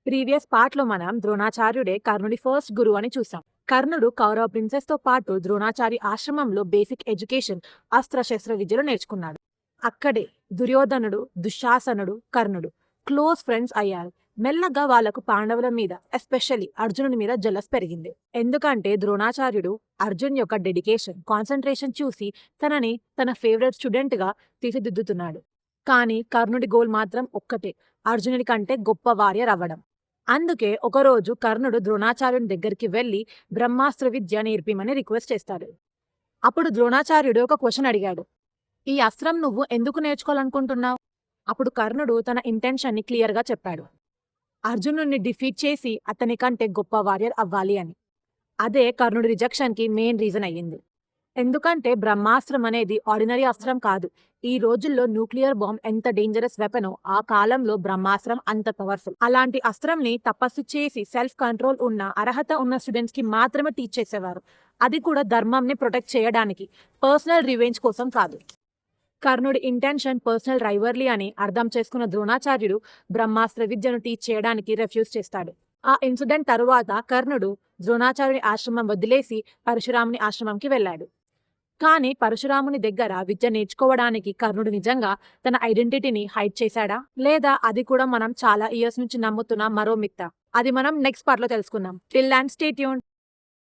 Previous part లో మనం ద్రోణాచార్యుడే కర్ణుడి ఫస్ట్ గురువు అని చూసాం. కర్ణుడు కౌరవ ప్రిన్సెస్ తో పాటు ద్రోణాచారి ఆశ్రమంలో బేసిక్ ఎడ్యుకేషన్, అస్త్రశస్త్ర విద్యలు నేర్చుకున్నాడు. అక్కడే దుర్యోధనుడు, దుశ్శాసనుడు, కర్ణుడు క్లోజ్ ఫ్రెండ్స్ అయ్యారు. మెల్లగా వాళ్లకు పాండవుల మీద, ఎస్పెషల్లీ అర్జునుడి మీద జలస్ పెరిగింది. ఎందుకంటే ద్రోణాచార్యుడు అర్జున్ యొక్క డెడికేషన్, కాన్సన్ట్రేషన్ చూసి తనని తన ఫేవరెట్ స్టూడెంట్ గా తీర్చిదిద్దుతున్నాడు. కానీ కర్ణుడి గోల్ మాత్రం ఒక్కటే, అర్జునుడి కంటే గొప్ప వారియర్ అవ్వడం. అందుకే ఒకరోజు కర్ణుడు ద్రోణాచార్యుని దగ్గరికి వెళ్లి బ్రహ్మాస్త్ర విద్య నేర్పిమని రిక్వెస్ట్ చేస్తాడు. అప్పుడు ద్రోణాచార్యుడు ఒక క్వశ్చన్ అడిగాడు. ఈ అస్త్రం నువ్వు ఎందుకు నేర్చుకోవాలనుకుంటున్నావు? అప్పుడు కర్ణుడు తన ఇంటెన్షన్ ని క్లియర్ గా చెప్పాడు. అర్జునుడిని డిఫీట్ చేసి అతని కంటే గొప్ప వారియర్ అవ్వాలి అని. అదే కర్ణుడి రిజెక్షన్ కి మెయిన్ రీజన్ అయ్యింది. ఎందుకంటే బ్రహ్మాస్త్రం అనేది ఆర్డినరీ అస్త్రం కాదు. ఈ రోజుల్లో న్యూక్లియర్ బాంబ్ ఎంత డేంజరస్ వెపనో ఆ కాలంలో బ్రహ్మాస్త్రం అంత పవర్ఫుల్. అలాంటి అస్త్రంని తపస్సు చేసి సెల్ఫ్ కంట్రోల్ ఉన్న, అర్హత ఉన్న స్టూడెంట్స్ కి మాత్రమే టీచ్ చేసేవారు. అది కూడా ధర్మంని ప్రొటెక్ట్ చేయడానికి, పర్సనల్ రివెంజ్ కోసం కాదు. కర్ణుడి ఇంటెన్షన్ పర్సనల్ రైవర్లీ అని అర్థం చేసుకున్న ద్రోణాచార్యుడు బ్రహ్మాస్త్ర విద్యను టీచ్ చేయడానికి రెఫ్యూజ్ చేస్తాడు. ఆ ఇన్సిడెంట్ తరువాత కర్ణుడు ద్రోణాచార్యుని ఆశ్రమం వదిలేసి పరశురాముని ఆశ్రమంకి వెళ్ళాడు. కానీ పరశురాముని దగ్గర విద్య నేర్చుకోవడానికి కర్ణుడు నిజంగా తన ఐడెంటిటీని హైడ్ చేశాడా, లేదా అది కూడా మనం చాలా ఇయర్స్ నుంచి నమ్ముతున్న మరో మిథ్య? అది మనం నెక్స్ట్ పార్ట్ లో తెలుసుకుందాం. Till and stay tuned.